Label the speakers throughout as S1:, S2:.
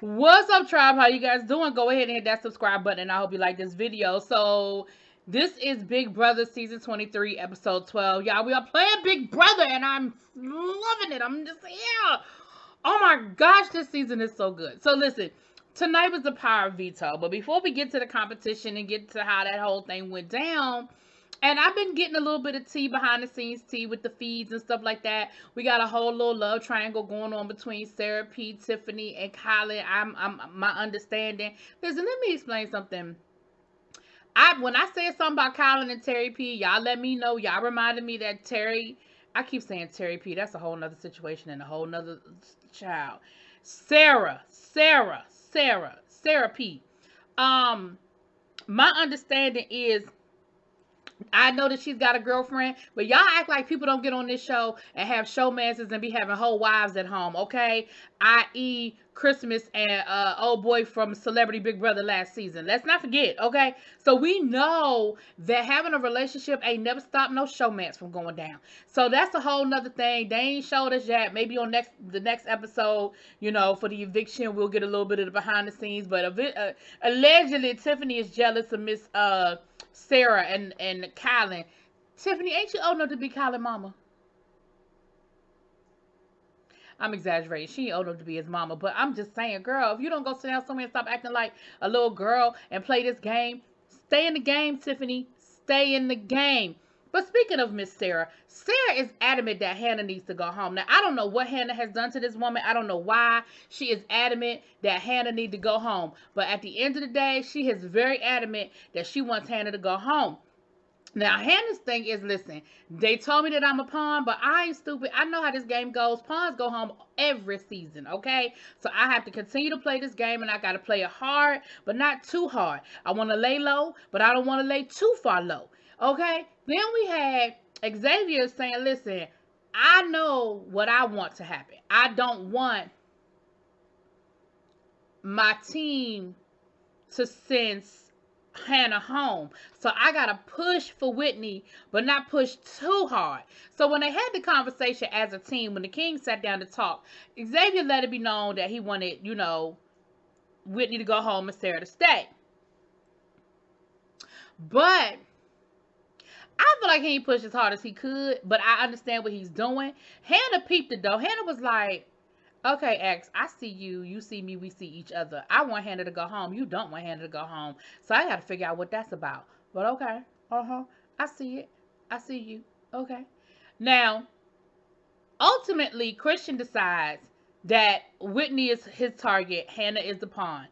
S1: What's up, tribe? How you guys doing? Go ahead and hit that subscribe button, and I hope you like this video. So, this is Big Brother Season 23, Episode 12. Y'all, we are playing Big Brother, and I'm loving it. I'm just, yeah. Oh my gosh, this season is so good. So, listen, tonight was the power of veto. But before we get to the competition and get to how that whole thing went down, and I've been getting a little bit of tea, behind the scenes tea with the feeds and stuff like that. We got a whole little love triangle going on between Sarah P, Tiffany, and Kylie. I'm my understanding. Listen, let me explain something. When I said something about Kylie and Terry P, y'all let me know. Y'all reminded me that Terry, I keep saying Terry P, that's a whole nother situation and a whole nother child. Sarah P. My understanding is, I know that she's got a girlfriend, but y'all act like people don't get on this show and have showmances and be having whole wives at home, okay? I.e. Christmas and old boy from Celebrity Big Brother last season. Let's not forget, okay? So we know that having a relationship ain't never stopped no showmance from going down. So that's a whole nother thing. They ain't showed us yet. Maybe on the next episode, you know, for the eviction, we'll get a little bit of the behind the scenes. But allegedly, Tiffany is jealous of Miss Sarah and Kylie. Tiffany, ain't you old enough to be Kylie mama? I'm exaggerating. She ain't old enough to be his mama, but I'm just saying, girl, if you don't go sit down somewhere and stop acting like a little girl and play this game, stay in the game, Tiffany. Stay in the game. But speaking of Miss Sarah, Sarah is adamant that Hannah needs to go home. Now, I don't know what Hannah has done to this woman. I don't know why she is adamant that Hannah needs to go home. But at the end of the day, she is very adamant that she wants Hannah to go home. Now, Hannah's thing is, listen, they told me that I'm a pawn, but I ain't stupid. I know how this game goes. Pawns go home every season, okay? So I have to continue to play this game, and I got to play it hard, but not too hard. I want to lay low, but I don't want to lay too far low, okay? Then we had Xavier saying, listen, I know what I want to happen. I don't want my team to sense Hannah home. So I gotta push for Whitney, but not push too hard. So when they had the conversation as a team, when the King sat down to talk, Xavier let it be known that he wanted, you know, Whitney to go home and Sarah to stay. But I feel like he ain't pushed as hard as he could, but I understand what he's doing. Hannah peeped it though. Hannah was like, okay, X, I see you. You see me. We see each other. I want Hannah to go home. You don't want Hannah to go home. So I got to figure out what that's about. But okay. I see it. I see you. Okay. Now, ultimately, Christian decides that Whitney is his target. Hannah is the pawn.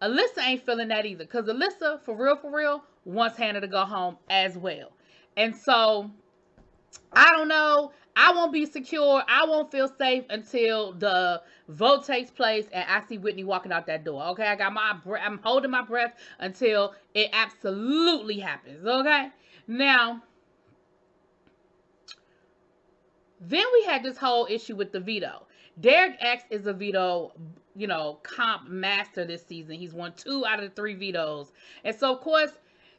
S1: Alyssa ain't feeling that either. Because Alyssa, for real, wants Hannah to go home as well. And so, I don't know. I won't be secure. I won't feel safe until the vote takes place and I see Whitney walking out that door. Okay, I got I'm holding my breath until it absolutely happens. Okay, now then we had this whole issue with the veto. Derek X is a veto, you know, comp master this season. He's won 2 out of the 3 vetoes, and so of course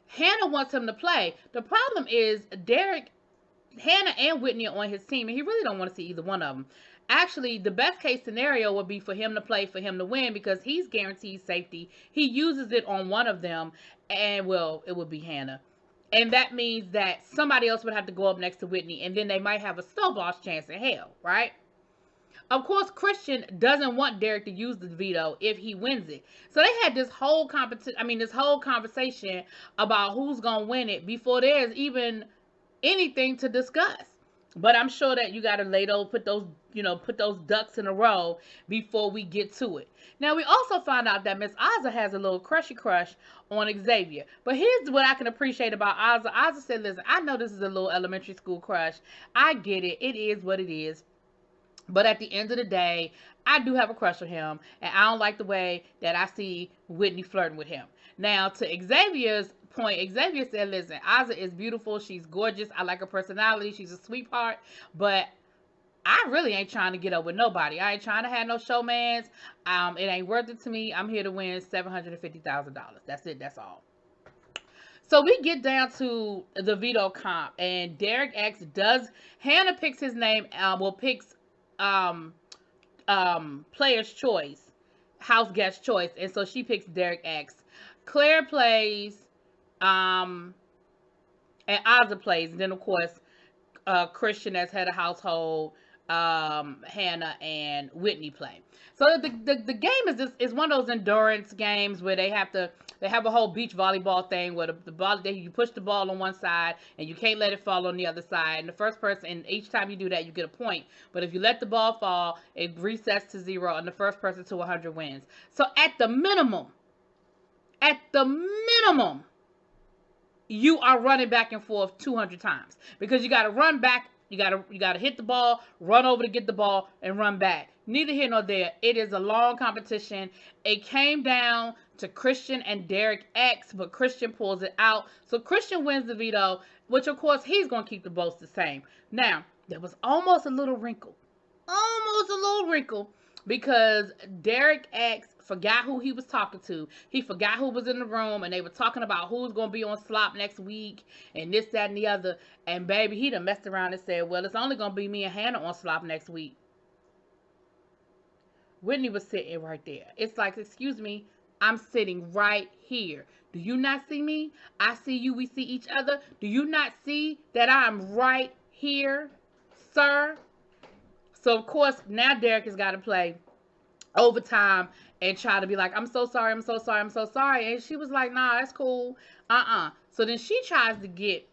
S1: Hannah wants him to play. The problem is Hannah and Whitney are on his team, and he really don't want to see either one of them. Actually, the best case scenario would be for him to play, for him to win, because he's guaranteed safety. He uses it on one of them, and, well, it would be Hannah. And that means that somebody else would have to go up next to Whitney, and then they might have a snowball's chance in hell, right? Of course, Christian doesn't want Derek to use the veto if he wins it. So they had this whole conversation about who's gonna win it before there's even anything to discuss. But I'm sure that you gotta put those ducks in a row before we get to it. Now we also found out that Miss Ozza has a little crushy crush on Xavier. But here's what I can appreciate about Ozza. Ozza said, listen, I know this is a little elementary school crush. I get it. It is what it is. But at the end of the day, I do have a crush on him, and I don't like the way that I see Whitney flirting with him. Now, to Xavier's point, Xavier said, listen, Ozza is beautiful. She's gorgeous. I like her personality. She's a sweetheart. But I really ain't trying to get up with nobody. I ain't trying to have no showmans. It ain't worth it to me. I'm here to win $750,000. That's it. That's all. So we get down to the veto comp, and Derek X Hannah picks his name, picks player's choice, house guest choice, and so she picks Derek X. Claire plays, um, and Ozza plays, and then of course, Christian as head of household, Hannah and Whitney play. So the game is one of those endurance games where they have a whole beach volleyball thing where the ball, you push the ball on one side and you can't let it fall on the other side. And the first person, and each time you do that, you get a point. But if you let the ball fall, it resets to 0, and the first person to 100 wins. So at the minimum, you are running back and forth 200 times because you got to run back, you got to hit the ball, run over to get the ball, and run back. Neither here nor there. It is a long competition. It came down to Christian and Derek X, but Christian pulls it out. So Christian wins the veto, which of course he's going to keep the votes the same. Now, there was almost a little wrinkle. Because Derek X forgot who he was talking to. He forgot who was in the room, and they were talking about who's going to be on Slop next week, and this, that, and the other. And baby, he done messed around and said, well, it's only going to be me and Hannah on Slop next week. Whitney was sitting right there. It's like, excuse me, I'm sitting right here. Do you not see me? I see you. We see each other. Do you not see that I'm right here, sir? So, of course, now Derek has got to play overtime and try to be like, I'm so sorry. And she was like, nah, that's cool. So then she tries to get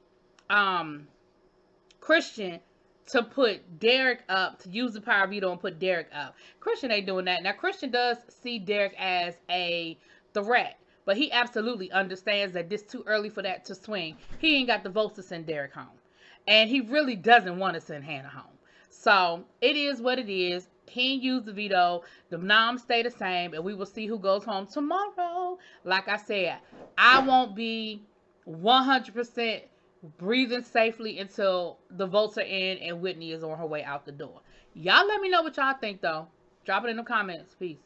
S1: Christian to put Derek up, to use the power veto and put Derek up. Christian ain't doing that. Now, Christian does see Derek as a threat, but he absolutely understands that this too early for that to swing. He ain't got the votes to send Derek home. And he really doesn't want to send Hannah home. So it is what it is. He ain't used the veto. The noms stay the same, and we will see who goes home tomorrow. Like I said, I won't be 100% breathing safely until the votes are in and Whitney is on her way out the door. Y'all let me know what y'all think, though. Drop it in the comments. Peace.